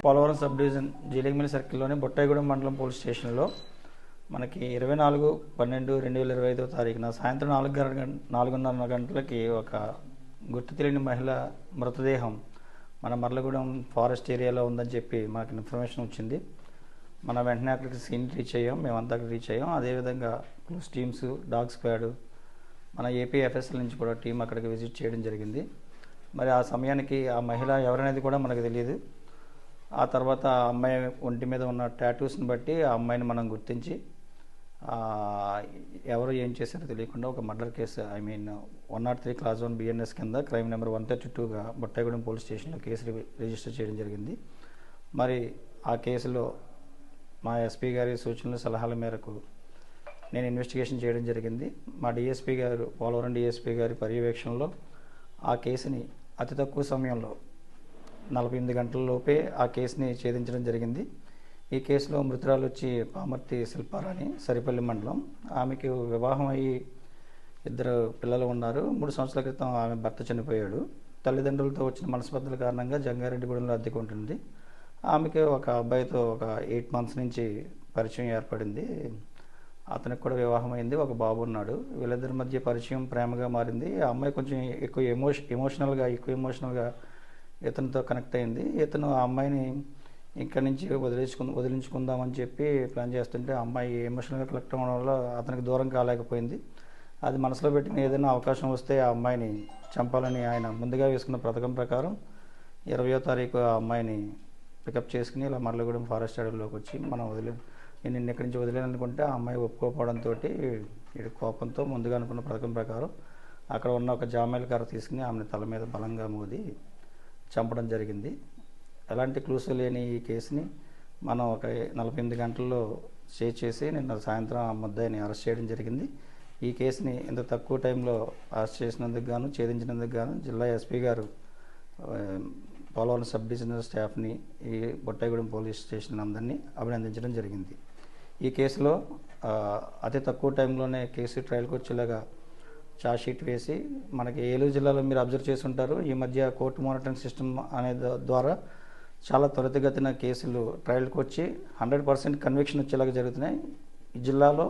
Polavaram sub division Jeelugumilli సర్కిల్లోని Bottaigudem మండలం police స్టేషన్లో మనకి 24/12/2025 తారీఖున సాయంత్రం 4:30 గంటలకి ఒక గుర్తు తెలియని మహిళ మృతదేహం మన మర్లగూడెం ఫారెస్ట్ ఏరియాలో ఉందని చెప్పి మాకు ఇన్ఫర్మేషన్ వచ్చింది. మనం వెంటనే అక్కడికి సీన్ రీచ్ అయ్యాం, మేమంతా అక్కడికి రీచ్ అయ్యాం. అదేవిధంగా క్లూస్ టీమ్స్, డాగ్ స్క్వాడ్, మన ఏపీ ఎఫ్ఎస్ఎల్ నుంచి కూడా టీం అక్కడికి విజిట్ చేయడం జరిగింది. మరి ఆ సమయానికి ఆ మహిళ ఎవరనేది కూడా మనకు తెలియదు. ఆ తర్వాత ఆ అమ్మాయి ఒంటి మీద ఉన్న టాటూస్ని బట్టి ఆ అమ్మాయిని మనం గుర్తించి ఎవరు ఏం చేశారో తెలియకుండా ఒక మర్డర్ కేసు 103 క్లాస్ 1 బిఎన్ఎస్ కింద క్రైమ్ నెంబర్ 132గా బొట్టాయిగూడెం పోలీస్ స్టేషన్లో కేసు రిజిస్టర్ చేయడం జరిగింది. మరి ఆ కేసులో మా ఎస్పీ గారి సూచనలు సలహాల మేరకు నేను ఇన్వెస్టిగేషన్ చేయడం జరిగింది. మా డిఎస్పీ గారు, పోలవరం డిఎస్పీ గారి పర్యవేక్షణలో ఆ కేసుని అతి తక్కువ సమయంలో 48 గంటలలోపే ఆ కేసుని ఛేదించడం జరిగింది. ఈ కేసులో మృతురాలు వచ్చి పామర్తి శిల్పారాణి, సరిపల్లి మండలం. ఆమెకు వివాహం అయ్యి 2 పిల్లలు ఉన్నారు. 3 సంవత్సరాల క్రితం ఆమె భర్త చనిపోయాడు. తల్లిదండ్రులతో వచ్చిన మనస్పర్ధల కారణంగా జంగారెడ్డిగూడెంలో అద్దెకు ఉంటుంది. ఆమెకి ఒక అబ్బాయితో ఒక 8 మంత్స్ నుంచి పరిచయం ఏర్పడింది. అతనికి కూడా వివాహం అయింది, ఒక బాబు ఉన్నాడు. వీళ్ళిద్దరి మధ్య పరిచయం ప్రేమగా మారింది. ఆ అమ్మాయి కొంచెం ఎక్కువ ఎమోషనల్గా ఇతనితో కనెక్ట్ అయింది. ఇతను ఆ అమ్మాయిని ఇక్కడి నుంచి వదిలించుకుందామని చెప్పి ప్లాన్ చేస్తుంటే ఆ అమ్మాయి ఎమోషనల్గా కనెక్ట్ అవ్వడం వల్ల అతనికి దూరం కాలేకపోయింది. అది మనసులో పెట్టుకుని ఏదైనా అవకాశం వస్తే ఆ అమ్మాయిని చంపాలని ఆయన ముందుగా వేసుకున్న పథకం ప్రకారం 20వ తారీఖు ఆ అమ్మాయిని పికప్ చేసుకుని ఇలా మర్లగూడెం ఫారెస్ట్ అడవిలోకి వచ్చి నేను నిన్న ఇక్కడి నుంచి వదిలేననుకుంటే ఆ అమ్మాయి ఒప్పుకోకపోవడంతో వీడి కోపంతో ముందుగా అనుకున్న పథకం ప్రకారం అక్కడ ఉన్న ఒక జామేల కర్ర తీసుకుని ఆమెను తల మీద బలంగా మోది చంపడం జరిగింది. ఎలాంటి క్లూస్ లేని ఈ కేసుని మనం ఒక 48 గంటల్లో చేసి నిన్న సాయంత్రం ఆ ముద్దాయిని అరెస్ట్ చేయడం జరిగింది. ఈ కేసుని ఇంత తక్కువ టైంలో అరెస్ట్ చేసినందుకు గాను, ఛేదించినందుకు గాను జిల్లా ఎస్పీ గారు పోలవరం సబ్ డివిజనల్ స్టాఫ్ని, ఈ బొట్టాయిగూడెం పోలీస్ స్టేషన్ అందరినీ అభినందించడం జరిగింది. ఈ కేసులో అతి తక్కువ టైంలోనే కేసు ట్రయల్కి వచ్చేలాగా ఛార్జ్ షీట్ వేసి మనకి ఏలూరు జిల్లాలో మీరు అబ్జర్వ్ చేసి ఉంటారు, ఈ మధ్య కోర్టు మానిటరింగ్ సిస్టమ్ అనే ద్వారా చాలా త్వరితగతిన కేసులు ట్రయల్కి వచ్చి 100% కన్విక్షన్ వచ్చేలాగా జరుగుతున్నాయి. ఈ జిల్లాలో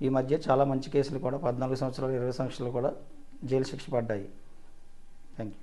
ఈ మధ్య చాలా మంచి కేసులు కూడా 14 సంవత్సరాలు, 20 సంవత్సరాలు కూడా జైలు శిక్ష పడ్డాయి. Thank you.